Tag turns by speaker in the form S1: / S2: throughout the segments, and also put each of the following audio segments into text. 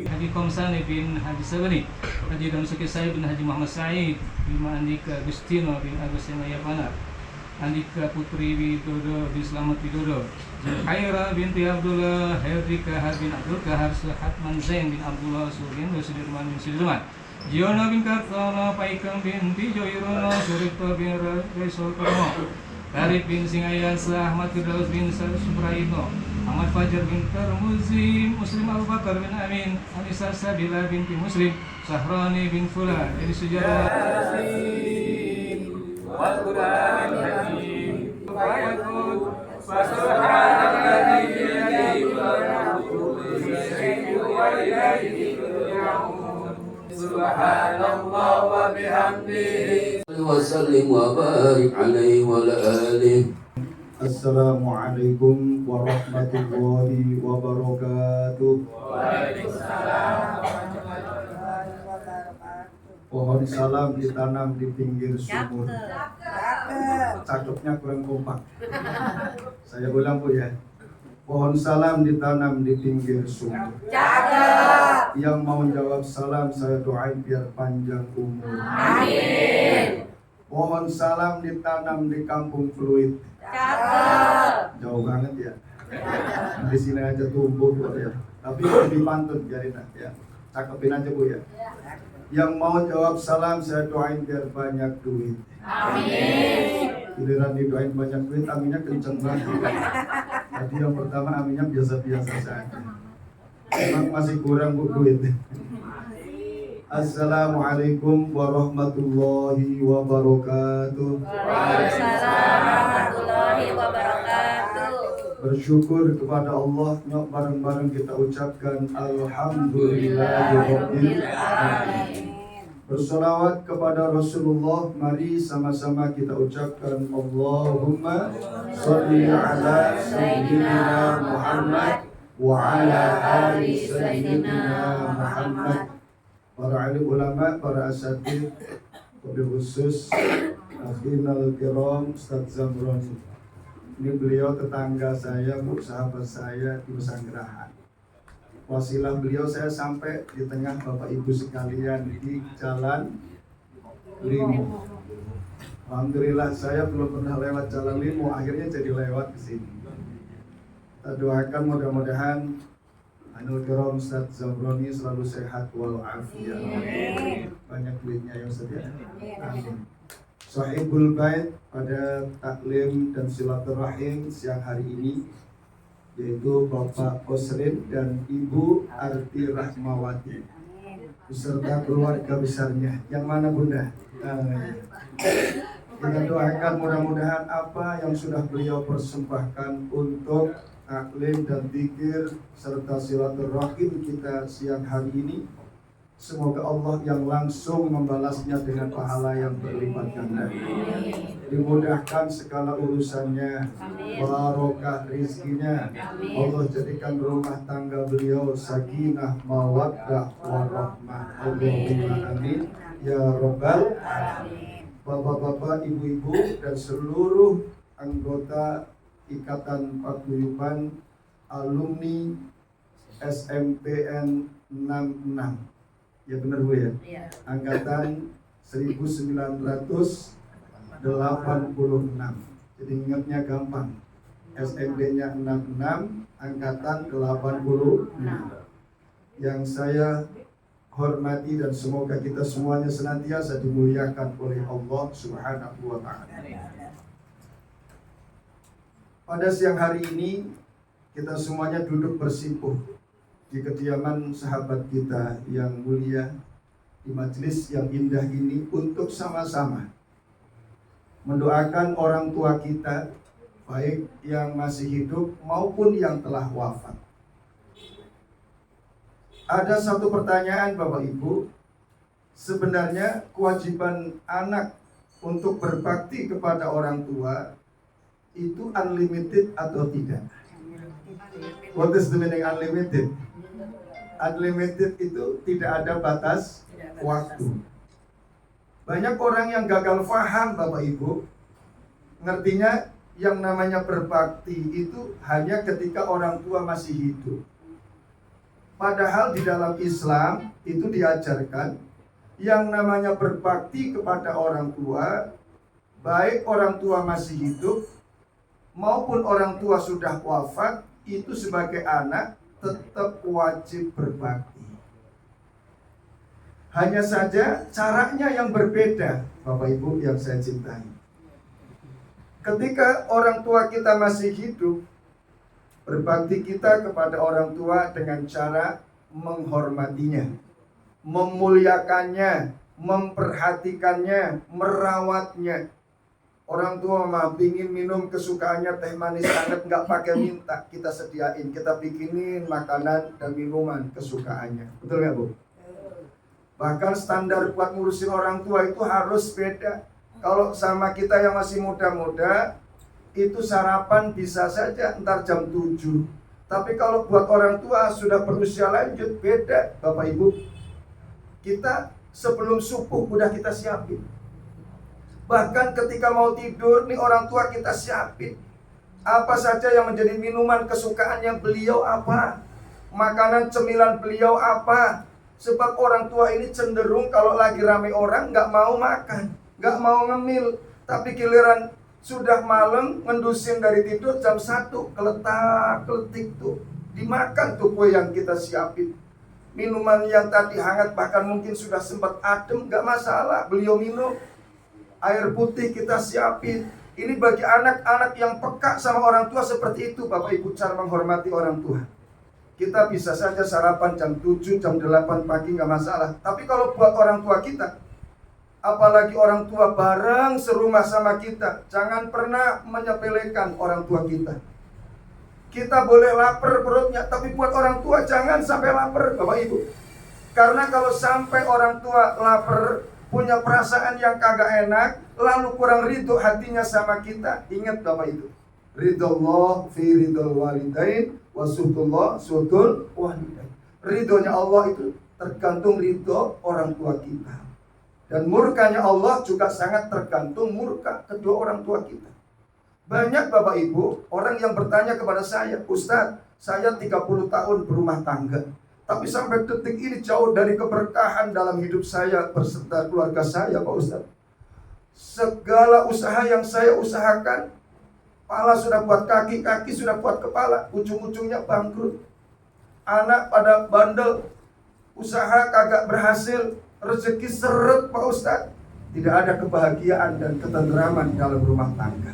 S1: Haji Komsani bin Haji Sabari, Haji Damsuki Said bin Haji Muhammad Said, Bima Andika Agustino bin Agus Semayapana, Andika Putri Widodo bin Slamet Widodo, Zulkhaira binti Abdullah, Hendrika Har bin Abdul Kahar, Suhatman Zain bin Abdullah, Suryendo Sudirman bin Sudirman, Jiono bin Kartono, Paikam binti Joirono, Suripto bin Resol Karmo, Tarif bin Singayansa, Ahmad Firdaus bin Supraino, Ahmad Fajar bin Tarmuzi, Muslim Abu Bakar bin Amin, Anissa Sabila binti Muslim, Sahrani bin Fula, jadi sejarah Al-Quran Al-Hakim Fayakun Subhanalladzi biyadihi mulku wa ilayhi turja'un Subhanallah wa bihamdihi wa sallim wa barik alaihi wa ala alihi.
S2: Assalamualaikum warahmatullahi wabarakatuh.
S3: Waalaikumsalam.
S2: Pohon salam ditanam di pinggir sumur. Cakepnya kurang kompak. Saya ulang Bu ya. Pohon salam ditanam di pinggir sumur. Yang mau jawab salam saya doain biar panjang umur.
S3: Amin.
S2: Pohon salam ditanam di kampung Fluid. Jauh banget ya. Di sini aja tumbuh Bu ya. Tapi lebih pantun biarin ya. Cakepin aja Bu ya. Yang mau jawab salam saya doain biar banyak duit.
S3: Amin.
S2: Giliran didoain banyak duit, aminnya kenceng banget. Tadi yang pertama aminnya biasa-biasa saja. Memang masih kurang Bu duit. Assalamualaikum warahmatullahi wabarakatuh.
S3: Waalaikumsalam warahmatullahi wabarakatuh.
S2: Bersyukur kepada Allah, nyok bareng-bareng kita ucapkan Alhamdulillahirabbil alamin. Bersolawat kepada Rasulullah, mari sama-sama kita ucapkan Allahumma sholli ala sayyidina Muhammad wa ala ali sayyidina Muhammad. Para alim ulama, para asatidz, wabil khusus akhinal kiram Ustaz Zamroni. Ini beliau tetangga saya, Bu, sahabat saya di Pesanggerahan. Wasilah beliau saya sampai di tengah Bapak Ibu sekalian di Jalan Limo. Alhamdulillah saya belum pernah lewat Jalan Limo, akhirnya jadi lewat ke sini. Kita doakan mudah-mudahan Anul Kiram Ustaz Zamroni selalu sehat walafiat. Banyak duitnya ya Ustaz ya. Amin. Sahibul Bait pada taklim dan silaturahim siang hari ini yaitu Bapak Osrin dan Ibu Arti Rahmawati beserta keluarga besarnya. Yang mana Bunda? Kita doakan mudah-mudahan apa yang sudah beliau persembahkan untuk taklim dan zikir serta silaturahim kita siang hari ini, semoga Allah yang langsung membalasnya dengan pahala yang berlipat ganda. Dimudahkan segala urusannya, barokah rizkinya. Allah jadikan rumah tangga beliau sakinah, mawaddah, warahmah. Allahumma amin ya rabbal alamin. Bapak-bapak, ibu-ibu dan seluruh anggota Ikatan Paguyuban Alumni SMPN 66. Ya benar Bu ya?
S3: Iya.
S2: Angkatan 1986. Jadi ingatnya gampang. SMD-nya 66, angkatan 86. Yang saya hormati dan semoga kita semuanya senantiasa dimuliakan oleh Allah Subhanahu wa taala. Pada siang hari ini kita semuanya duduk bersimpuh di kediaman sahabat kita yang mulia di majelis yang indah ini untuk sama-sama mendoakan orang tua kita baik yang masih hidup maupun yang telah wafat. Ada satu pertanyaan Bapak Ibu, sebenarnya kewajiban anak untuk berbakti kepada orang tua itu unlimited atau tidak? What is the meaning unlimited? Unlimited itu tidak ada batas waktu. Banyak orang yang gagal paham Bapak Ibu, ngertinya yang namanya berbakti itu hanya ketika orang tua masih hidup. Padahal di dalam Islam itu diajarkan yang namanya berbakti kepada orang tua, baik orang tua masih hidup maupun orang tua sudah wafat, itu sebagai anak tetap wajib berbakti. Hanya saja caranya yang berbeda, Bapak Ibu yang saya cintai. Ketika orang tua kita masih hidup, berbakti kita kepada orang tua dengan cara menghormatinya, memuliakannya, memperhatikannya, merawatnya. Orang tua mah pingin minum kesukaannya teh manis hangat, nggak pakai minta, kita sediain, kita bikinin makanan dan minuman kesukaannya. Betul nggak Bu? Bahkan standar buat ngurusin orang tua itu harus beda. Kalau sama kita yang masih muda-muda, itu sarapan bisa saja ntar jam 7. Tapi kalau buat orang tua sudah berusia lanjut, beda Bapak Ibu. Kita sebelum subuh udah kita siapin. Bahkan ketika mau tidur nih orang tua kita siapin. Apa saja yang menjadi minuman kesukaannya beliau apa, makanan cemilan beliau apa. Sebab orang tua ini cenderung kalau lagi rame orang nggak mau makan, nggak mau ngemil. Tapi giliran sudah malam ngendusin dari tidur jam 1, keletak-keletik tuh dimakan tuh kue yang kita siapin. Minuman yang tadi hangat bahkan mungkin sudah sempat adem, nggak masalah, beliau minum. Air putih kita siapin. Ini bagi anak-anak yang peka sama orang tua seperti itu, Bapak Ibu, cara menghormati orang tua. Kita bisa saja sarapan jam 7, jam 8 pagi nggak masalah. Tapi kalau buat orang tua kita, apalagi orang tua bareng serumah sama kita, jangan pernah menyepelekan orang tua kita. Kita boleh lapar perutnya, tapi buat orang tua jangan sampai lapar, Bapak Ibu. Karena kalau sampai orang tua lapar, punya perasaan yang kagak enak, lalu kurang ridho hatinya sama kita, ingat Bapak Ibu, ridhollah fi ridhol walidain wa suhtullah suhtul walidain. Ridhonya Allah itu tergantung ridho orang tua kita. Dan murkanya Allah juga sangat tergantung murka kedua orang tua kita. Banyak Bapak Ibu orang yang bertanya kepada saya, Ustadz, saya 30 tahun berumah tangga, tapi sampai detik ini jauh dari keberkahan dalam hidup saya beserta keluarga saya, Pak Ustadz. Segala usaha yang saya usahakan, kepala sudah buat kaki, kaki sudah buat kepala, ujung-ujungnya bangkrut. Anak pada bandel, usaha kagak berhasil, rezeki seret, Pak Ustadz. Tidak ada kebahagiaan dan ketenteraman dalam rumah tangga.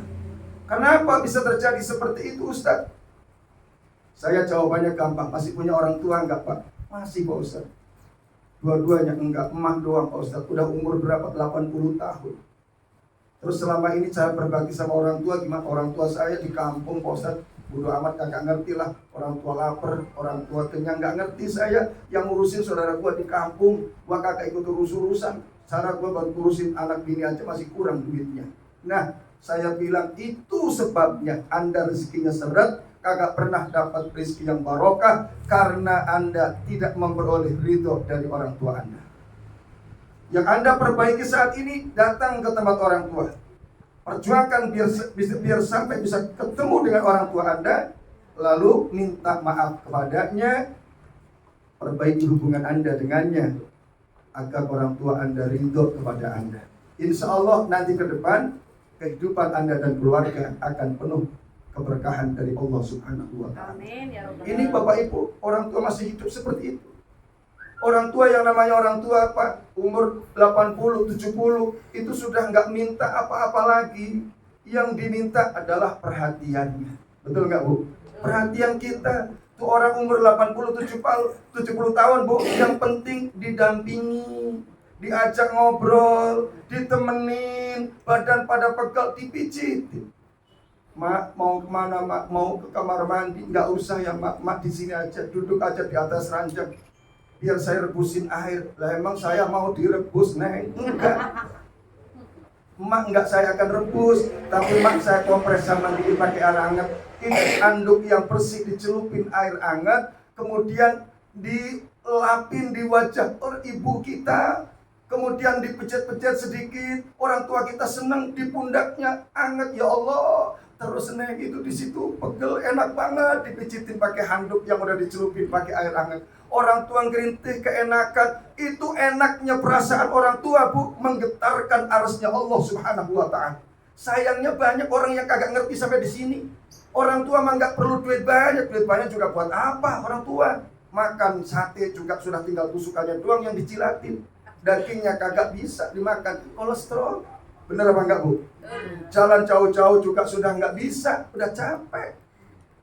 S2: Kenapa bisa terjadi seperti itu, Ustadz? Saya jawabannya gampang. Masih punya orang tua enggak, Pak? Masih, Pak Ustadz. Dua-duanya enggak, emak doang, Pak Ustadz. Udah umur berapa? 80 tahun. Terus selama ini saya berbagi sama orang tua, gimana? Orang tua saya di kampung, Pak Ustadz. Bodoh amat, kagak ngerti lah. Orang tua lapar, orang tua kenyang, nggak ngerti saya. Yang ngurusin saudara gua di kampung, gua kagak ikut urus-urusan. Cara gua baru ngurusin anak bini aja masih kurang duitnya. Nah, saya bilang itu sebabnya Anda rezekinya seret, kagak pernah dapat rezeki yang barokah, karena Anda tidak memperoleh ridho dari orang tua Anda. Yang Anda perbaiki saat ini, datang ke tempat orang tua. Perjuangkan biar sampai bisa ketemu dengan orang tua Anda, lalu minta maaf kepadanya, perbaiki hubungan Anda dengannya, agar orang tua Anda ridho kepada Anda. Insya Allah nanti ke depan, kehidupan Anda dan keluarga akan penuh keberkahan dari Allah Subhanahu wa Ta'ala. Ini Bapak Ibu, orang tua masih hidup seperti itu. Orang tua yang namanya orang tua, Pak, umur 80, 70, itu sudah nggak minta apa-apa lagi. Yang diminta adalah perhatiannya. Betul nggak, Bu? Perhatian kita. Tuh orang umur 80, 70 tahun, Bu, yang penting didampingi, diajak ngobrol, ditemenin, badan pada pegal, dipijitin. Mak, mau kemana, Mak? Mau ke kamar mandi? Nggak usah ya, Mak. Mak di sini aja, duduk aja di atas ranjang. Biar saya rebusin air. Lah emang saya mau direbus, Neng? Enggak. Mak enggak saya akan rebus, tapi mak saya kompres sama diri pakai air hangat. Ini anduk yang bersih dicelupin air hangat, kemudian dilapin di wajah ibu kita, kemudian dipijat-pijat sedikit. Orang tua kita senang, di pundaknya hangat. Ya Allah, Terus Neng itu di situ pegel, enak banget dipijitin pakai handuk yang udah dicelupin pakai air hangat. Orang tua ngerintih keenakan, itu enaknya perasaan orang tua, Bu, menggetarkan arasnya Allah Subhanahu wa Ta'ala. Sayangnya banyak orang yang kagak ngerti sampai di sini. Orang tua mah nggak perlu duit banyak juga buat apa orang tua? Makan sate juga sudah tinggal tusukannya doang yang dicilatin. Dagingnya kagak bisa dimakan, kolesterol. Bener apa enggak, Bu? Jalan jauh-jauh juga sudah nggak bisa, udah capek.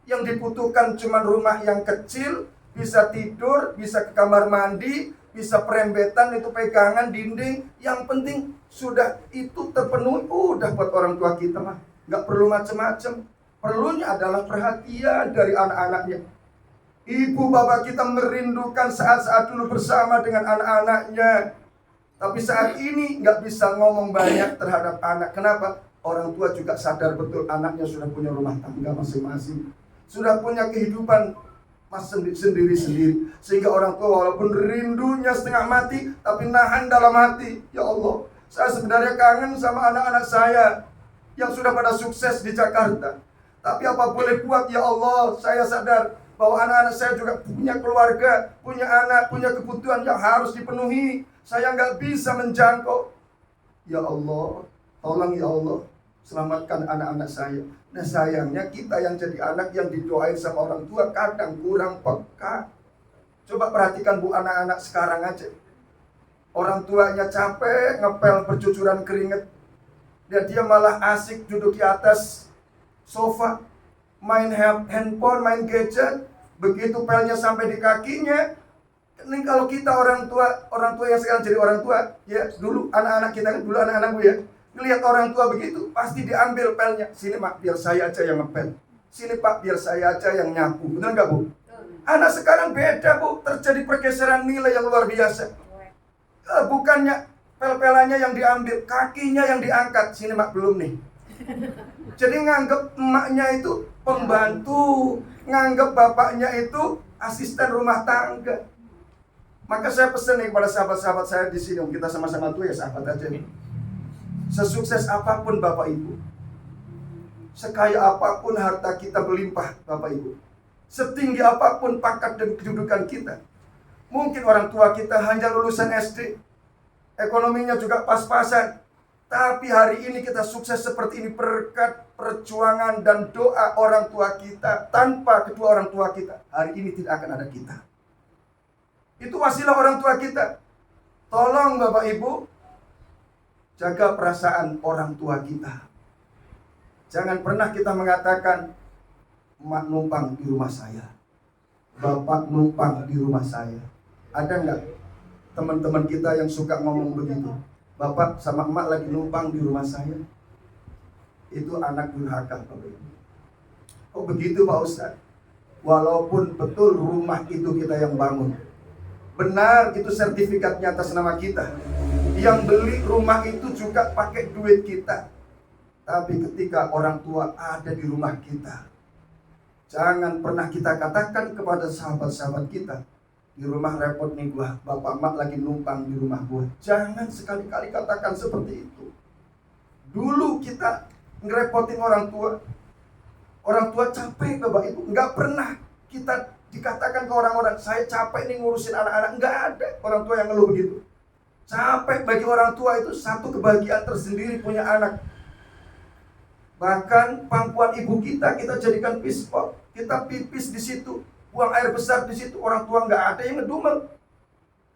S2: Yang dibutuhkan cuma rumah yang kecil, bisa tidur, bisa ke kamar mandi, bisa perembetan itu pegangan dinding. Yang penting sudah itu terpenuhi, udah buat orang tua kita mah. Nggak perlu macem-macem. Perlunya adalah perhatian dari anak-anaknya. Ibu bapak kita merindukan saat-saat dulu bersama dengan anak-anaknya. Tapi saat ini nggak bisa ngomong banyak terhadap anak. Kenapa? Orang tua juga sadar betul anaknya sudah punya rumah tangga masing-masing, sudah punya kehidupan sendiri-sendiri. Sehingga orang tua walaupun rindunya setengah mati, tapi nahan dalam hati. Ya Allah, saya sebenarnya kangen sama anak-anak saya yang sudah pada sukses di Jakarta. Tapi apa boleh buat, ya Allah, saya sadar bahwa anak-anak saya juga punya keluarga, punya anak, punya kebutuhan yang harus dipenuhi. Saya nggak bisa menjangkau. Ya Allah, tolong ya Allah, selamatkan anak-anak saya. Nah sayangnya kita yang jadi anak yang didoain sama orang tua kadang kurang peka. Coba perhatikan Bu, anak-anak sekarang aja. Orang tuanya capek, ngepel bercucuran keringet. Dan dia malah asik duduk di atas sofa, main handphone, main gadget. Begitu pelnya sampai di kakinya. Ini kalau kita orang tua yang sekarang jadi orang tua, ya dulu anak-anak kita kan, dulu anak-anak Bu ya, ngelihat orang tua begitu, pasti diambil pelnya. Sini Mak, biar saya aja yang ngepel. Sini Pak, biar saya aja yang nyapu. Benar nggak Bu? Anak sekarang beda Bu, terjadi pergeseran nilai yang luar biasa. Bukannya pel-pelannya yang diambil, kakinya yang diangkat. Sini Mak, belum nih. Jadi nganggep emaknya itu pembantu, nganggep bapaknya itu asisten rumah tangga. Maka saya pesan nih kepada sahabat-sahabat saya di sini, kita sama-sama tua ya sahabat aja nih. Sesukses apapun Bapak Ibu, sekaya apapun harta kita melimpah Bapak Ibu, setinggi apapun pangkat dan kedudukan kita, mungkin orang tua kita hanya lulusan SD, ekonominya juga pas-pasan, tapi hari ini kita sukses seperti ini berkat perjuangan dan doa orang tua kita. Tanpa kedua orang tua kita, hari ini tidak akan ada kita. Itu wasilah orang tua kita. Tolong Bapak Ibu, jaga perasaan orang tua kita. Jangan pernah kita mengatakan, Mak numpang di rumah saya, Bapak numpang di rumah saya. Ada nggak teman-teman kita yang suka ngomong begitu? Bapak sama emak lagi numpang di rumah saya. Itu anak durhaka Bapak Ibu. Oh begitu Pak Ustaz? Walaupun betul rumah itu kita yang bangun, benar itu sertifikatnya atas nama kita, yang beli rumah itu juga pakai duit kita. Tapi ketika orang tua ada di rumah kita, jangan pernah kita katakan kepada sahabat-sahabat kita, di rumah repot nih gua, bapak mak lagi numpang di rumah gua. Jangan sekali-kali katakan seperti itu. Dulu kita ngerepotin orang tua capek Bapak Ibu. Nggak pernah kita dikatakan ke orang-orang, saya capek nih ngurusin anak-anak. Nggak ada orang tua yang ngeluh begitu. Capek bagi orang tua itu satu kebahagiaan tersendiri punya anak. Bahkan pangkuan ibu kita jadikan pispot. Kita pipis di situ, buang air besar di situ. Orang tua nggak ada yang ngedumel.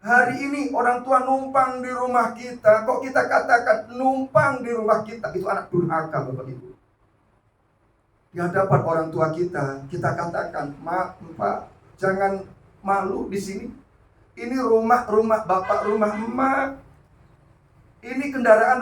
S2: Hari ini orang tua numpang di rumah kita. Kok kita katakan numpang di rumah kita? Itu anak durhaka Bapak Ibu. Di hadapan orang tua kita katakan, Pak, jangan malu di sini. Ini rumah bapak, rumah emak. Ini kendaraan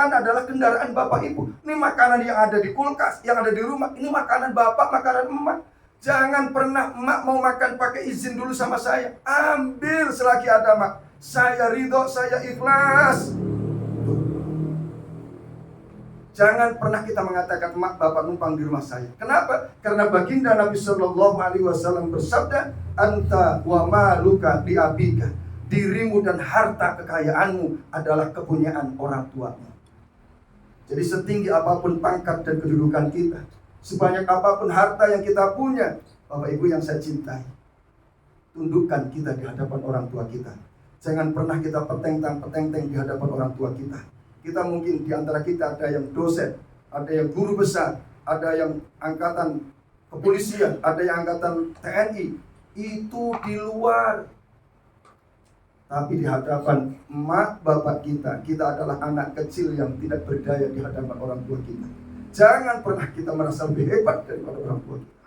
S2: adalah kendaraan bapak ibu. Ini makanan yang ada di kulkas, yang ada di rumah. Ini makanan bapak, makanan emak. Jangan pernah emak mau makan pakai izin dulu sama saya. Ambil selagi ada mak. Saya ridho, saya ikhlas. Jangan pernah kita mengatakan mak bapak numpang di rumah saya. Kenapa? Karena baginda Nabi Shallallahu Alaihi Wasallam bersabda, anta wa maluka li abika. Dirimu dan harta kekayaanmu adalah kepunyaan orang tuamu. Jadi setinggi apapun pangkat dan kedudukan kita, sebanyak apapun harta yang kita punya, Bapak Ibu yang saya cintai, tundukkan kita di hadapan orang tua kita. Jangan pernah kita petentang-petenteng di hadapan orang tua kita. Kita mungkin di antara kita ada yang dosen, ada yang guru besar, ada yang angkatan kepolisian, ada yang angkatan TNI. Itu di luar. Tapi di hadapan emak bapak kita, kita adalah anak kecil yang tidak berdaya di hadapan orang tua kita. Jangan pernah kita merasa lebih hebat daripada orang tua kita.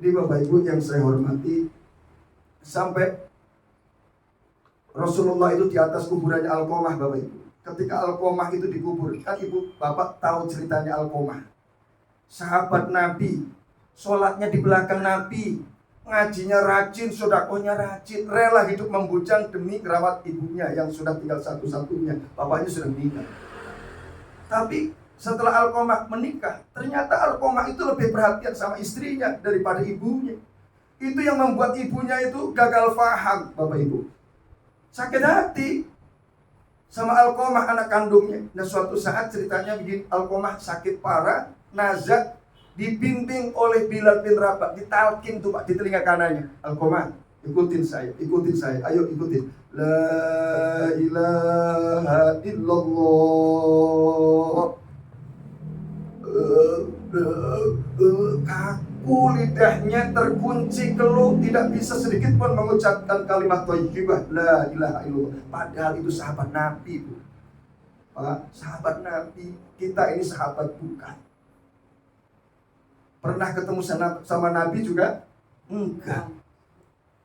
S2: Jadi Bapak Ibu yang saya hormati, sampai Rasulullah itu di atas kuburannya Alqamah, Bapak Ibu. Ketika Alqamah itu dikubur, kan Ibu Bapak tahu ceritanya Alqamah. Sahabat Nabi, sholatnya di belakang Nabi, ngajinya rajin, sedekahnya rajin, rela hidup membujang demi merawat ibunya yang sudah tinggal satu-satunya. Bapaknya sudah meninggal. Tapi setelah Alqamah menikah, ternyata Alqamah itu lebih perhatian sama istrinya daripada ibunya. Itu yang membuat ibunya itu gagal paham, Bapak Ibu. Sakit hati sama Alqamah anak kandungnya. Nah suatu saat ceritanya begini, Alqamah sakit parah, nazak, dibimbing oleh Bilal bin Rabah, ditalkin tuh Pak di telinga kanannya. Alqamah, ikutin saya, ayo ikutin. La ilaha illallah. Kaku lidahnya, terkunci keluh, tidak bisa sedikit pun mengucapkan kalimat thayyibah la ilaha illallah. Padahal itu sahabat Nabi, Bu. Pak, sahabat Nabi. Kita ini sahabat bukan. Pernah ketemu sama Nabi juga? Enggak.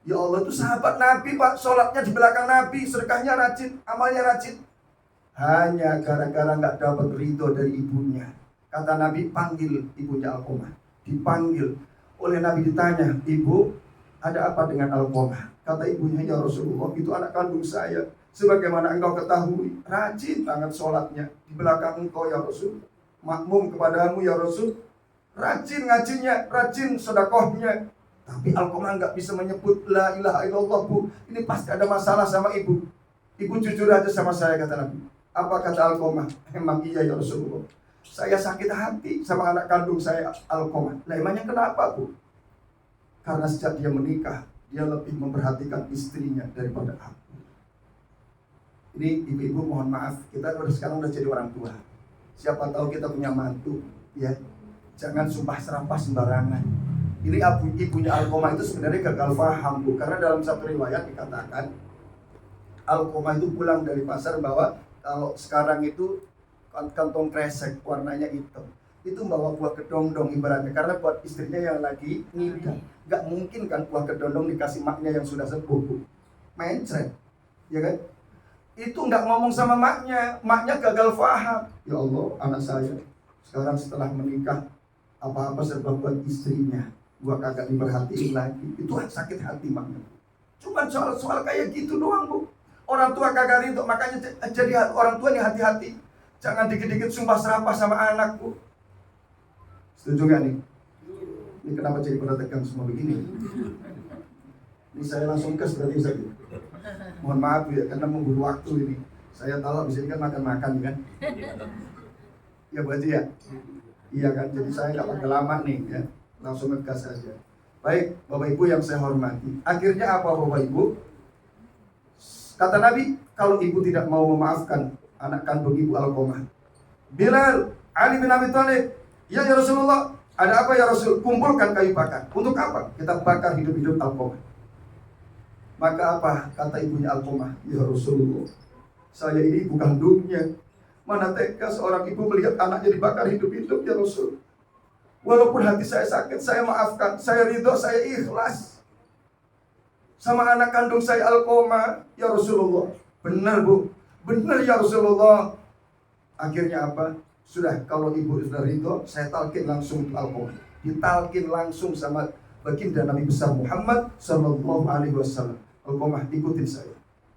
S2: Ya Allah, itu sahabat Nabi, Pak. Sholatnya di belakang Nabi, sedekahnya rajin, amalnya rajin. Hanya gara-gara nggak dapat ridho dari ibunya. Kata Nabi, panggil ibunya Alqamah. Dipanggil. Oleh Nabi ditanya, Ibu, ada apa dengan Alqamah? Kata ibunya, ya Rasulullah, itu anak kandung saya. Sebagaimana engkau ketahui, rajin banget sholatnya di belakang engkau ya Rasul. Makmum kepadamu ya Rasul. Rajin ngajinya, rajin sedekahnya. Tapi Alqamah nggak bisa menyebut la ilaha illallah, Bu. Ini pasti ada masalah sama ibu. Ibu jujur aja sama saya, kata Nabi. Apa kata Alqamah? Emang iya ya Rasulullah. Saya sakit hati sama anak kandung saya Alqamah. Nah emangnya kenapa, Bu? Karena sejak dia menikah, dia lebih memperhatikan istrinya daripada aku. Ini ibu-ibu mohon maaf, kita sekarang udah jadi orang tua. Siapa tahu kita punya mantu, ya. Jangan sumpah serampah sembarangan. Ini ibunya Alqamah itu sebenarnya gagal paham, Bu. Karena dalam satu riwayat dikatakan Alqamah itu pulang dari pasar bawa, kalau sekarang itu kantong kresek warnanya hitam, itu bawa buah kedondong ibaratnya, karena buat istrinya yang lagi ngidam. Gak mungkin kan buah kedondong dikasih maknya yang sudah sepuh, Bu. Mencret, ya kan? Itu nggak ngomong sama maknya gagal paham. Ya Allah, anak saya sekarang setelah menikah apa-apa serba buat istrinya, gua kagak diperhatiin lagi. Itu sakit hati maknya. Cuman soal kayak gitu doang, Bu. Orang tua kagak ridho, makanya jadi orang tua nih hati-hati. Jangan dikit-dikit sumpah serapah sama anak, Bu. Setuju gak nih? Ini kenapa jadi pada tegang semua begini? Ini saya langsung kes berarti saja. Mohon maaf ya, karena memburu waktu ini. Saya tahu abis ini kan makan-makan kan. Ya berarti ya? Iya kan, jadi saya gak pakai lama nih ya. Langsung ngegas saja. Baik, Bapak Ibu yang saya hormati. Akhirnya apa Bapak Ibu? Kata Nabi, kalau ibu tidak mau memaafkan anak kandung ibu Alqamah, Bilal, Ali bin Abi Thalib, ya Rasulullah, ada apa ya Rasul? Kumpulkan kayu bakar. Untuk apa? Kita bakar hidup-hidup Alqamah. Maka apa? Kata ibunya Alqamah, ya Rasulullah, saya ini ibu kandungnya. Mana tega seorang ibu melihat anaknya dibakar hidup-hidup ya Rasul. Walaupun hati saya sakit, saya maafkan, saya ridho, saya ikhlas sama anak kandung saya Alqamah, ya Rasulullah. Benar, Bu. Benar ya Rasulullah. Akhirnya apa? Sudah, kalau ibu sudah ridho, saya talqin langsung untuk Alqamah. Ditalqin langsung sama baginda Nabi besar Muhammad sallallahu alaihi wasallam. Alqamah, ikutin saya.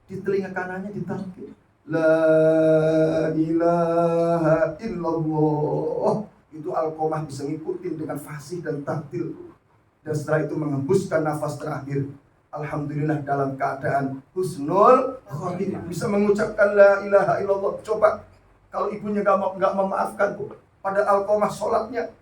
S2: Di telinga kanannya ditalqin, la ilaha illallah. Itu Alqamah bisa ngikutin dengan fasih dan taktil. Dan setelah itu mengembuskan nafas terakhir. Alhamdulillah dalam keadaan husnul khotimah, bisa mengucapkan la ilaha illallah. Coba Kalau ibunya nggak memaafkan, Bu. Pada Alqamah sholatnya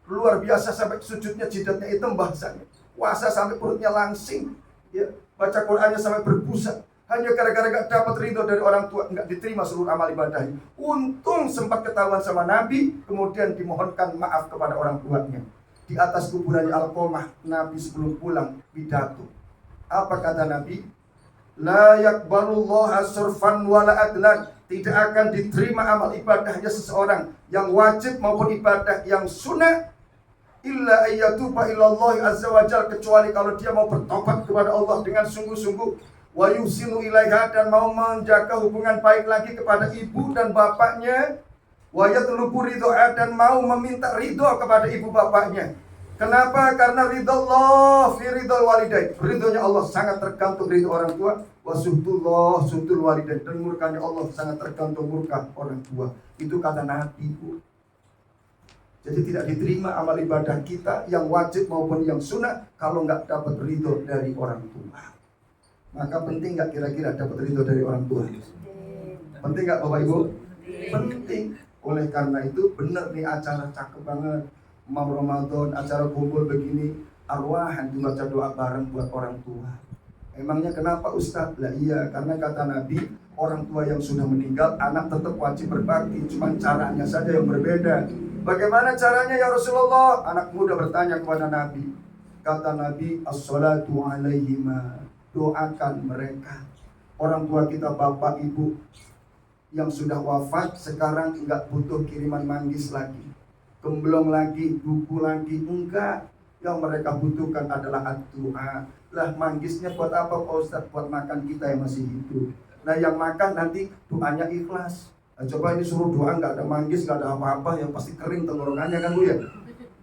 S2: luar biasa sampai sujudnya jidatnya hitam bahasanya. Puasa sampai perutnya langsing. Ya, baca Qur'annya sampai berbusa. Hanya gara-gara gak dapat ridho dari orang tua, nggak diterima seluruh amal ibadahnya. Untung sempat ketahuan sama Nabi, kemudian dimohonkan maaf kepada orang tuanya. Di atas kuburannya Alqamah, Nabi sebelum pulang pidato. Apa kata Nabi? La yakbalullaha surfan wala adlan. Tidak akan diterima amal ibadahnya seseorang yang wajib maupun ibadah yang sunnah illa ayyatuba ilallahi azza wa jalla, kecuali kalau dia mau bertobat kepada Allah dengan sungguh-sungguh, wa yusinu ilaiha, dan mau menjaga hubungan baik lagi kepada ibu dan bapaknya, wa yatlubu ridha, dan mau meminta ridho kepada ibu bapaknya. Kenapa? Karena ridho Allah fi ridhol walidain. Ridhonya Allah sangat tergantung ridho orang tua. Wa suhtullah suhtul walidain, dan murkanya Allah sangat tergantung murka orang tua. Itu kata Nabi, Bu. Jadi tidak diterima amal ibadah kita yang wajib maupun yang sunnah kalau nggak dapat ridho dari orang tua. Maka penting nggak kira-kira dapat ridho dari orang tua? Penting nggak Bapak Ibu? Penting. Oleh karena itu benar nih acara cakep banget. Mau Ramadan, acara kumpul begini, arwahan dibaca doa bareng buat orang tua. Emangnya kenapa Ustadz? Lah iya, karena kata Nabi, orang tua yang sudah meninggal, anak tetap wajib berbakti, cuma caranya saja yang berbeda. Bagaimana caranya ya Rasulullah? Anak muda bertanya kepada Nabi. Kata Nabi, as-salatu alaihima, doakan mereka. Orang tua kita, bapak, ibu yang sudah wafat, sekarang enggak butuh kiriman manggis lagi, gemblong lagi, buku lagi, enggak. Yang mereka butuhkan adalah doa. Lah manggisnya buat apa Pak Ustadz? Buat makan kita yang masih hidup. Nah yang makan nanti doanya ikhlas. Nah, coba ini suruh doa nggak ada manggis, nggak ada apa-apa, yang pasti kering tenggorokannya kan Bu ya.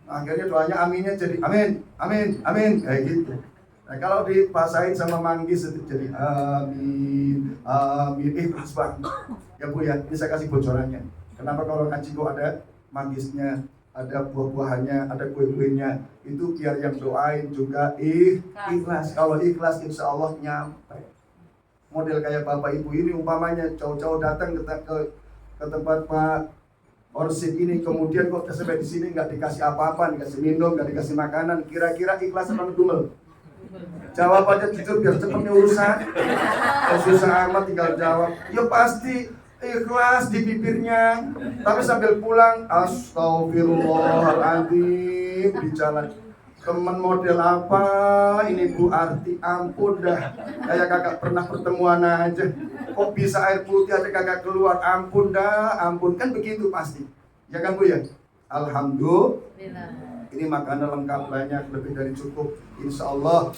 S2: Nah, akhirnya doanya aminnya jadi amin, amin, amin, kayak gitu. Nah kalau dibasahin sama manggis itu jadi amin, amin, ikhlas banget. Ya Bu ya, ini saya kasih bocorannya. Kenapa kalau ngaji kok ada manggisnya, ada buah-buahannya, ada kue-kuenya, itu biar yang doain juga ikhlas. Kalau ikhlas insya Allah nyampe. Model kayak bapak ibu ini umpamanya jauh-jauh datang ke tempat Pak Orsid ini, kemudian kok sampai di sini nggak dikasih apa-apa, nggak dikasih minum, nggak dikasih makanan, kira-kira ikhlas apa ngedumel? Jawab aja jujur biar cepetnya urusan. Susah amat tinggal jawab. Ya pasti ikhlas di bibirnya, tapi sambil pulang astagfirullahaladzim di jalan. Teman model apa ini Bu Arti, ampun dah, kayak kakak pernah pertemuan aja, kok bisa air putih aja kakak keluar, ampun dah, ampun, kan begitu pasti, ya kan Bu ya? Alhamdulillah, ini makanan lengkap banyak, lebih dari cukup, insya Allah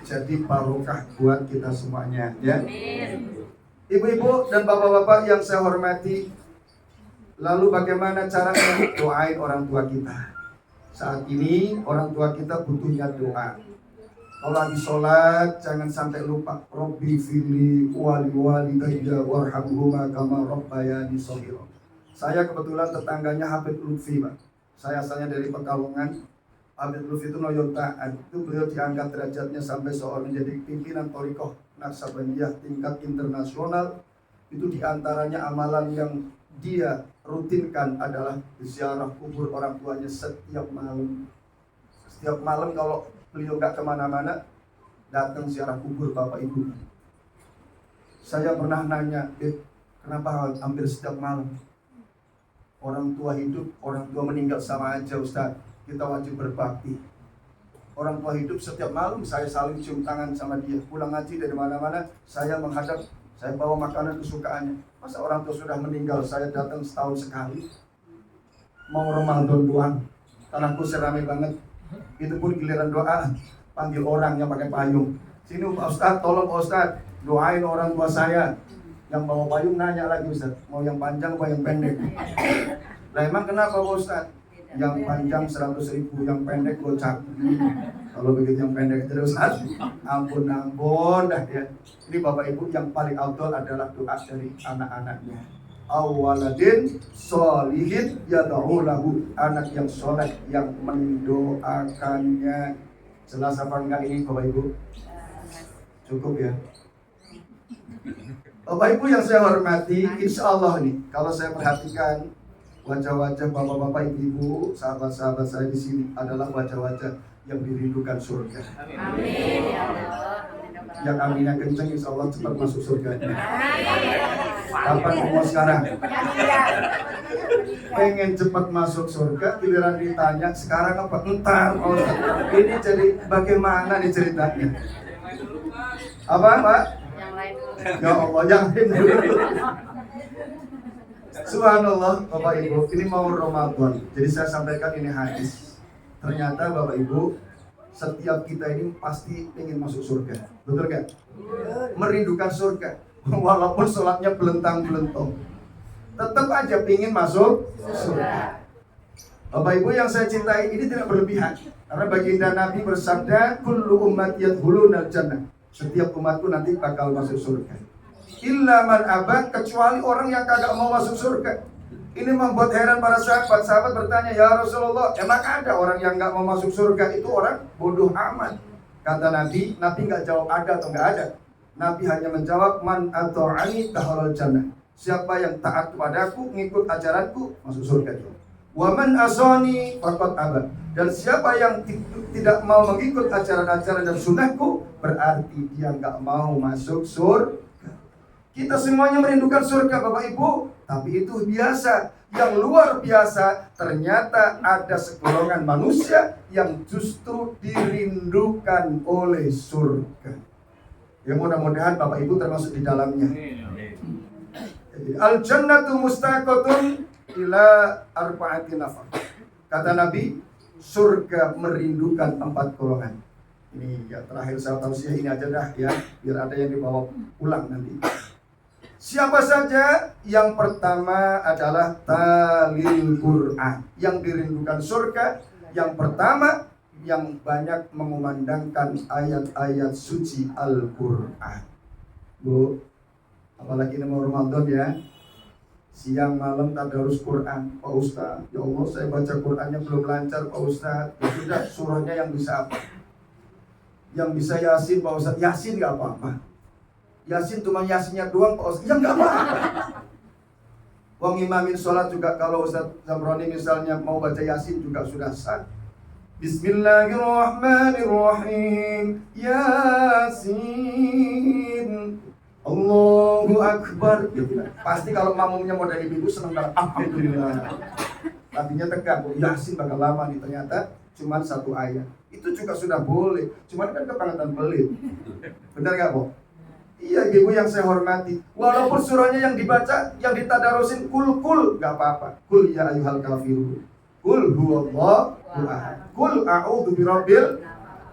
S2: jadi barokah buat kita semuanya, ya. Ibu-ibu dan bapak-bapak yang saya hormati, lalu bagaimana caranya doain orang tua kita? Saat ini orang tua kita butuhnya doa. Kalau lagi sholat jangan sampai lupa. Robbi fili wali walidayya warhamhuma kama rabbayani shaghira. Saya kebetulan tetangganya Habib Lutfi, Pak. Saya asalnya dari Pekalongan. Habib Lutfi itu Noyontaan. Itu beliau diangkat derajatnya sampai seorang menjadi pimpinan Thariqah Naqsabandiyah tingkat internasional. Itu diantaranya amalan yang dia rutinkan adalah ziarah kubur orang tuanya setiap malam. Setiap malam kalau beliau nggak kemana-mana, datang ziarah kubur bapak ibu. Saya pernah nanya, kenapa hampir setiap malam? Orang tua hidup, orang tua meninggal sama aja Ustaz. Kita wajib berbakti. Orang tua hidup setiap malam saya saling cium tangan sama dia. Pulang ngaji dari mana-mana, saya menghadap, saya bawa makanan kesukaannya. Masa orang tua sudah meninggal, saya datang setahun sekali. Mau Ramadan doang, tanahku seramai banget. Itu pun giliran doa, panggil orang yang pakai payung. Sini Pak Ustadz, tolong Pak Ustadz, doain orang tua saya. Yang bawa payung nanya lagi Ustadz, mau yang panjang apa yang pendek? Lah emang kenapa Pak Ustadz? Yang panjang 100.000, yang pendek gocap. Kalau begitu yang pendek terus ampun dah ya. Ini Bapak Ibu yang paling afdal adalah doa dari anak-anaknya. Awaladin sholihin yad'u lahu, anak yang soleh yang mendoakannya. Jelas apa enggak ini Bapak Ibu? Cukup ya. Bapak Ibu yang saya hormati, insya Allah nih, kalau saya perhatikan wajah-wajah bapak-bapak, ibu-ibu, sahabat-sahabat saya di sini adalah wajah-wajah yang dirindukan surga.
S3: Amin ya Allah.
S2: Yang aminnya kenceng, insya Allah cepat masuk surga. Kapan mau sekarang? Pengen cepat masuk surga, giliran ditanya sekarang apa? Entar. Oh, ini jadi bagaimana nih ceritanya? Apa, Pak?
S3: Yang lain dulu.
S2: Ya Allah, yang ini dulu. Subhanallah, Bapak Ibu, ini mau Ramadan. Jadi saya sampaikan ini hadis. Ternyata Bapak Ibu, setiap kita ini pasti ingin masuk surga. Betul gak? Merindukan surga. Walaupun sholatnya belentang-belentong, tetap aja ingin masuk surga. Bapak Ibu yang saya cintai, ini tidak berlebihan. Karena baginda Nabi bersabda, kullu ummat yadkhulunal jannah. Setiap umatku nanti bakal masuk surga. Illa man aba, kecuali orang yang kagak mau masuk surga. Ini membuat heran para sahabat. Sahabat bertanya, ya Rasulullah, emang ada orang yang gak mau masuk surga? Itu orang bodoh amat. Kata Nabi gak jawab ada atau gak ada. Nabi hanya menjawab, man ata'ani dakhalal jannah. Siapa yang taat kepadaku, ngikut ajaranku, masuk surga. Wa man asani faqad aba. Dan siapa yang tidak mau mengikut ajaran-ajaran dan sunnahku, berarti dia gak mau masuk surga. Kita semuanya merindukan surga Bapak Ibu, tapi itu biasa. Yang luar biasa, ternyata ada segolongan manusia yang justru dirindukan oleh surga. Ya mudah-mudahan Bapak Ibu termasuk di dalamnya. Al-jannatu mustaqatun ila arba'ati nafar. Kata Nabi, surga merindukan 4 golongan. Ini ya terakhir saya tausiah ini aja dah ya, biar ada yang dibawa pulang nanti. Siapa saja? Yang pertama adalah talil Quran. Yang dirindukan surga, yang pertama yang banyak mengumandangkan ayat-ayat suci Al-Quran. Bu, apalagi ini mau Ramadan ya, siang malam tadarus Quran. Pak Ustaz, ya Allah saya baca Qurannya belum lancar Pak Ustaz. Ya sudah, surahnya yang bisa apa? Yang bisa Yasin Pak Ustaz. Yasin gak apa-apa. Yasin cuma Yasinnya doang Pak Ustaz. Ya gak apa-apa. Wong imamin sholat juga kalau Ustaz Zamroni misalnya mau baca Yasin juga sudah sah. Bismillahirrahmanirrahim. Yasin. Allahu Akbar. Ya, pasti kalau makmumnya mau dari ibu senang banget. Alhamdulillah. Tadinya tegang, Yasin bakal lama nih, ternyata cuma 1 ayat. Itu juga sudah boleh. Cuman kan kebangetan pelit. Benar gak, Bo? Iya, ibu yang saya hormati. Walaupun surahnya yang dibaca, yang ditadarusin kul, gak apa-apa. Kul ya ayyuhal kafirun. Kul huwallahu ahad. Kul a'udzu birabbil.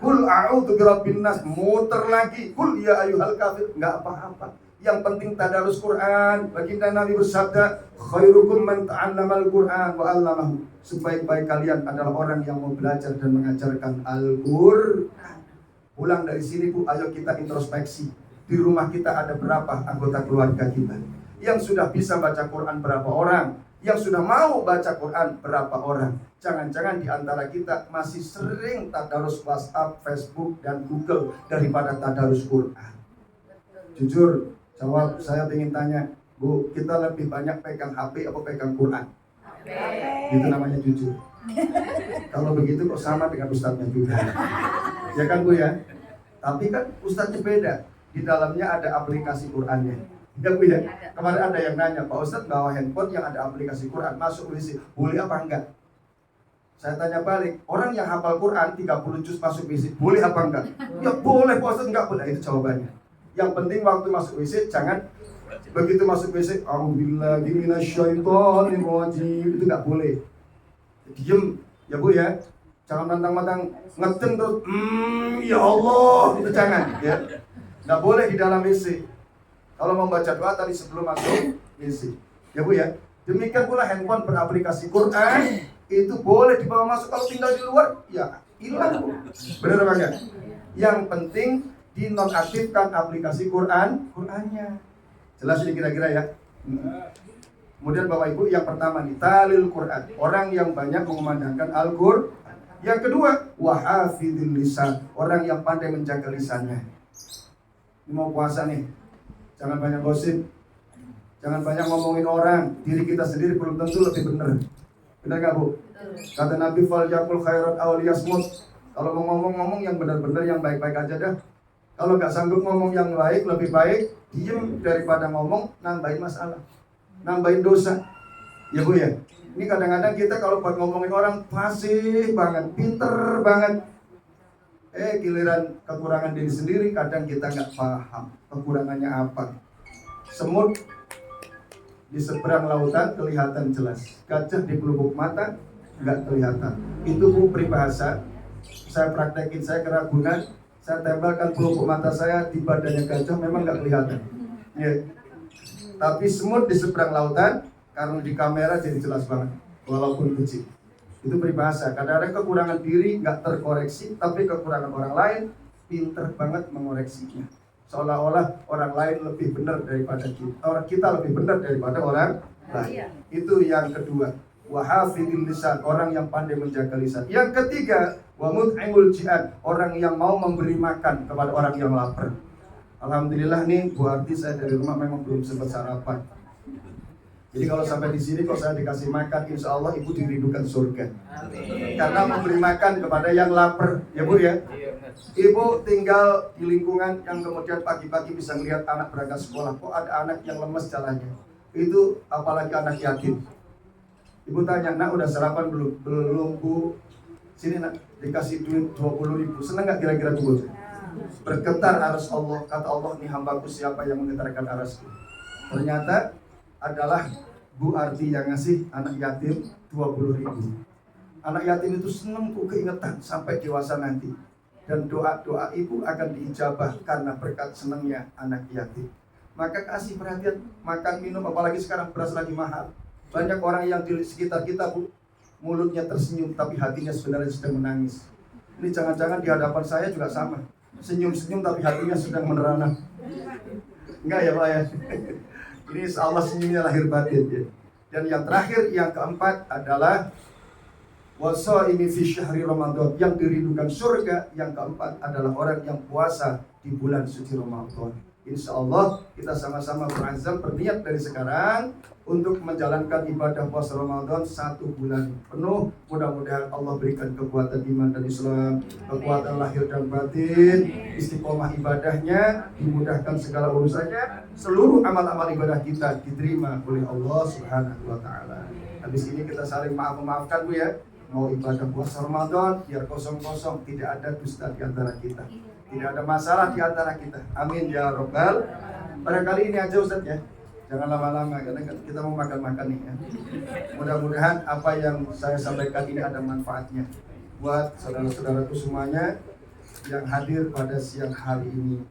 S2: Kul a'udzu birabbin nas. Muter lagi. Kul ya ayyuhal kafir. Gak apa-apa. Yang penting tadarus Quran. Baginda Nabi bersabda, khairukum man ta'allamal Quran wa 'allamahu. Sebaik-baik kalian adalah orang yang mau belajar dan mengajarkan Al-Qur'an. Pulang dari sini Bu, ayo kita introspeksi. Di rumah kita ada berapa anggota keluarga kita? Yang sudah bisa baca Quran berapa orang? Yang sudah mau baca Quran berapa orang? Jangan-jangan di antara kita masih sering tadarus WhatsApp, Facebook, dan Google daripada tadarus Quran. Jujur, jawab, saya ingin tanya, Bu, kita lebih banyak pegang HP atau pegang Quran? Itu namanya jujur. Kalau begitu kok sama dengan ustadznya juga. Ya kan Bu ya? Tapi kan ustadznya beda. Di dalamnya ada aplikasi Qurannya. Ya Bu ya? Kemarin ada yang nanya, Pak Ustadz bawa handphone yang ada aplikasi Quran masuk WC, boleh apa enggak? Saya tanya balik, orang yang hafal Quran 30 juz masuk WC, boleh apa enggak? Ya boleh Pak Ustadz, enggak boleh. Itu jawabannya. Yang penting waktu masuk WC jangan begitu masuk WC, a'udzubillahi minasyaitonirrajim, itu enggak boleh. Diem, ya Bu ya. Jangan mantang-mantang ngeten terus, ya Allah, itu jangan ya. Nggak boleh di dalam WC. Kalau mau baca doa tadi sebelum masuk WC. Ya Bu ya. Demikian pula handphone beraplikasi Quran itu boleh dibawa masuk. Kalau tinggal di luar, ya hilang Bu. Benar apa enggak? Yang penting dinonaktifkan aplikasi Qurannya. Jelas ini kira-kira ya. Kemudian Bapak Ibu, yang pertama nih, talil Quran. Orang yang banyak mengumandangkan Al-Qur'an. Yang kedua, wahafidil lisan. Orang yang pandai menjaga lisannya. Ini mau puasa nih, Jangan banyak gosip. Jangan banyak ngomongin orang. Diri kita sendiri belum tentu lebih benar. Benar nggak Bu? Kata Nabi fal yakul khairat aw liyasmut. Kalau mau ngomong yang benar-benar, yang baik-baik aja dah. Kalau nggak sanggup ngomong yang baik, lebih baik diem daripada ngomong nambahin masalah, nambahin dosa. Ya Bu ya. Ini kadang-kadang kita kalau buat ngomongin orang fasih banget, pinter banget. Giliran kekurangan diri sendiri kadang kita nggak paham kekurangannya apa. Semut di seberang lautan kelihatan jelas, gajah di pelupuk mata nggak kelihatan. Itu Bu peribahasa. Saya praktekin, saya keragunan, saya tempelkan pelupuk mata saya di badannya gajah, memang nggak kelihatan. Ya. Tapi semut di seberang lautan karena di kamera jadi jelas banget, walaupun kecil. Itu peribahasa. Kadang-kadang kekurangan diri nggak terkoreksi, tapi kekurangan orang lain pinter banget mengoreksinya. Seolah-olah orang lain lebih benar daripada kita. Orang kita lebih benar daripada orang lain. Itu yang kedua. Wahafidil lisan, orang yang pandai menjaga lisan. Yang ketiga, wa mut'imul ji'ad, orang yang mau memberi makan kepada orang yang lapar. Alhamdulillah nih Bu Arti, saya dari rumah memang belum sempat sarapan. Jadi kalau sampai di sini, kalau saya dikasih makan, insya Allah Ibu dirindukan surga. Karena memberi makan kepada yang lapar, ya Bu ya. Ibu tinggal di lingkungan yang kemudian pagi-pagi bisa melihat anak berangkat sekolah. Kok ada anak yang lemes jalannya? Itu apalagi anak yatim. Ibu tanya, nak udah sarapan belum? Belum Bu. Sini nak, dikasih duit 20.000. Senang gak kira-kira Bu? Bergetar aras Allah. Kata Allah, nih hambaku siapa yang menggetarkan arasku? Ternyata adalah Bu Arti yang ngasih anak yatim 20.000. Anak yatim itu senang Bu, keingetan sampai dewasa nanti. Dan doa-doa ibu akan diijabah karena berkat senangnya anak yatim. Maka kasih perhatian, makan minum, apalagi sekarang beras lagi mahal. Banyak orang yang di sekitar kita Bu, mulutnya tersenyum tapi hatinya sebenarnya sedang menangis. Ini jangan-jangan di hadapan saya juga sama. Senyum-senyum tapi hatinya sedang menerana. Enggak ya Pak ya? Ini Allah senyumnya lahir batin ya. Dan yang terakhir, yang keempat adalah wasaimi fi syahri Ramadan, yang dirindukan surga. Yang keempat adalah orang yang puasa di bulan suci Ramadan. Insya Allah kita sama-sama berazam, berniat dari sekarang untuk menjalankan ibadah puasa Ramadan 1 bulan penuh. Mudah-mudahan Allah berikan kekuatan iman dan Islam, kekuatan lahir dan batin, istiqomah ibadahnya, dimudahkan segala urusannya, seluruh amal-amal ibadah kita diterima oleh Allah Subhanahu wa Ta'ala. Habis ini kita saling maaf-maafkan Bu ya. Mau ibadah puasa Ramadan biar kosong-kosong, tidak ada dusta di antara kita, tidak ada masalah di antara kita. Amin ya Rabbal. Barangkali ini aja Ustaz ya. Jangan lama-lama karena kita mau makan-makan nih ya. Mudah-mudahan apa yang saya sampaikan ini ada manfaatnya buat saudara-saudaraku semuanya yang hadir pada siang hari ini.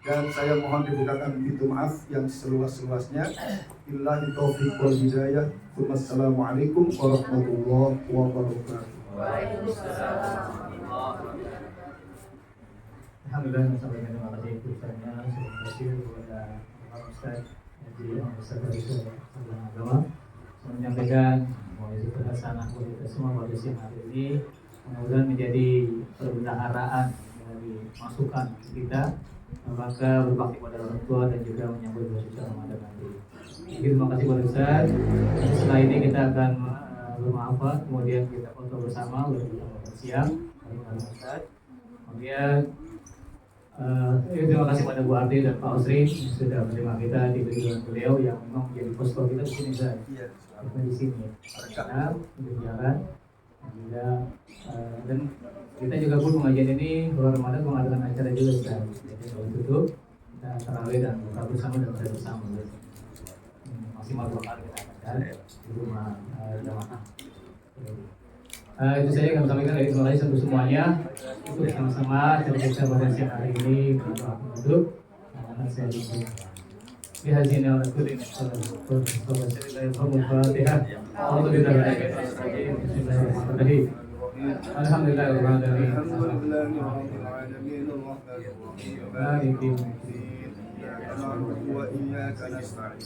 S2: Dan saya mohon dibukakan pintu maaf yang seluas-luasnya. Billahi taufiq wal hidayah. Wassalamualaikum warahmatullahi wabarakatuh.
S4: Alhamdulillah, terima kasih Ustaznya, terima kasih kepada Pak Ustaz dari Agama menyampaikan bahwa itu hasanah buat kita semua pada siang hari ini. Mudah-mudahan menjadi perbendaharaan dari masukan kita, maka berbakti pada orang tua dan juga menyambut bulan suci Ramadan nanti. Terima kasih kepada Ustaz. Setelah ini kita akan bermaafat, kemudian kita foto bersama untuk siang. Ustaz. Kemudian terima kasih pada Bu Arti dan Pak Osri yang sudah menerima kita di tujuan beliau yang memang menjadi posko kita di sini Ustaz. Iya. Kita di sini. Karena berjalan dan kita juga pun pengajian ini luar Ramadan mengadakan acara juga Ustaz. Jadi kalau tutup kita tarawih dan buka bersama dan berdoa bersama. Maksimal 2 kali kita akan di rumah jamaah. Itu saja yang kami sampaikan dari terima kasih untuk semuanya. Itu sama-sama kita pada siang hari ini untuk akan saya dikit. Di haji ini orang kulit Al-Fatihah. Alhamdulillah.
S2: وإياك نستعين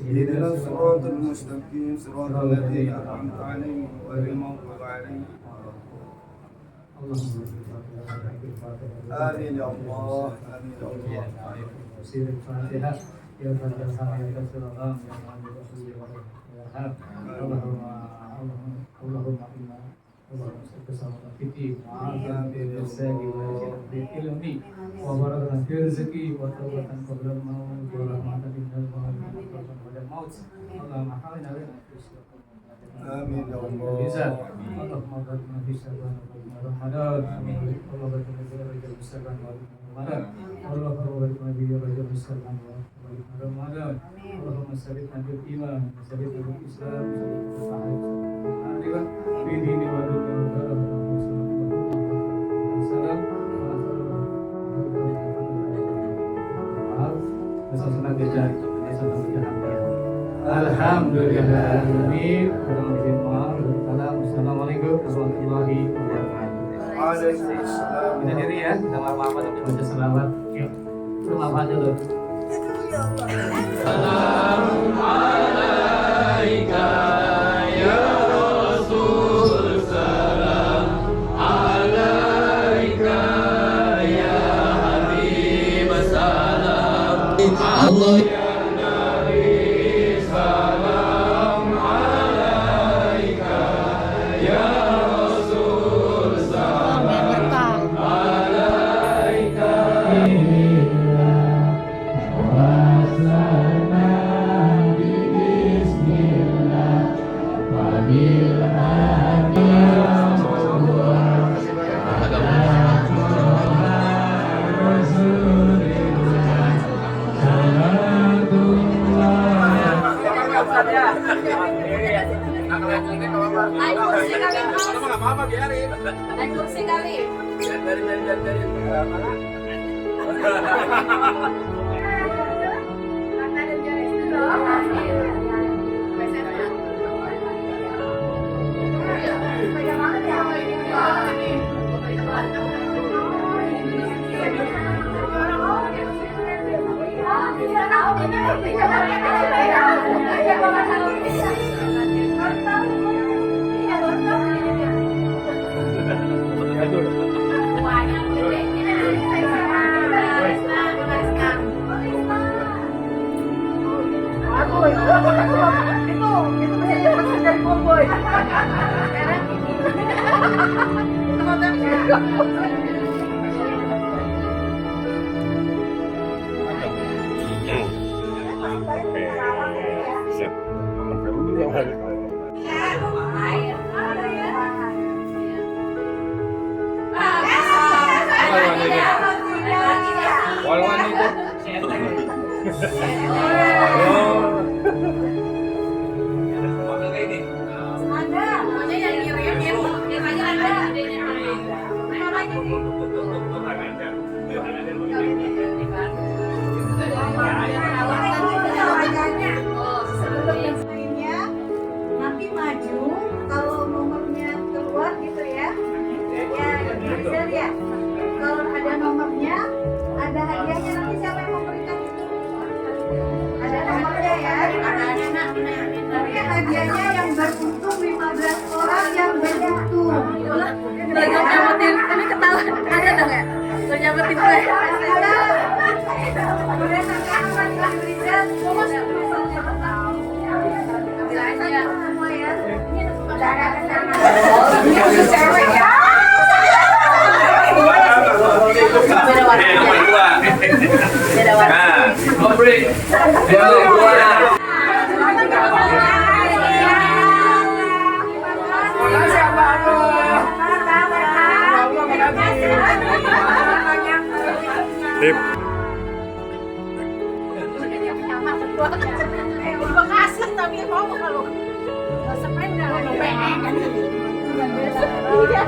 S2: اهدنا الصراط المستقيم صراط الذين أنعمت عليهم غير المغضوب عليهم. آمين يا الله. آمين يا الله.
S4: ya Rabbal alamin ya Rasulullah ya Muhammad Rasulullah ya Hab Allahumma inna Allahumma salli fiti ma'azam birsagi wa ilmi wa barakatan fi rizqi wa tawbatan qabla al-maut wa rahmatan indal maut Allahumma hawina wa
S2: Amin ya Allah.
S4: bisa Allahumma barik fi sya'ban Ramadan amin Allahumma barik fi sya'ban Ramadan Allahumma barik fi sya'ban Ramadan Allahumma sabbit bil iman sabbit bil Islam sabbit bil sahih fi dini wa dunya salam Alhamdulillah. Assalamualaikum warahmatullahi wabarakatuh.
S2: Waalaikumsalam.
S4: Kita diri ya, kita maaf-maafan tapi baca selawat. Yuk, lu maafan dulu.
S3: Naik kursi kali, Mas. Naik kursi kali. Itu masih cepat dari boy.
S5: Nanti maju kalau nomornya keluar gitu ya. Ya, bisa ya. Kalau ada nomornya, ada hadiahnya, nanti siapa yang memberikan itu? Ada nomornya ya. Tapi hadiahnya yang beruntung 15 orang yang beruntung.
S3: Lagi nyametin, ini ketawa. Ada dong ya? Lagi nyametin gue.
S5: Boleh nanti akan diberikan. Semua ya. Cewek ya.
S3: Beda warna. Beda warna.
S5: Terima kasih tapi mau kalau spray udah pengen. Iya.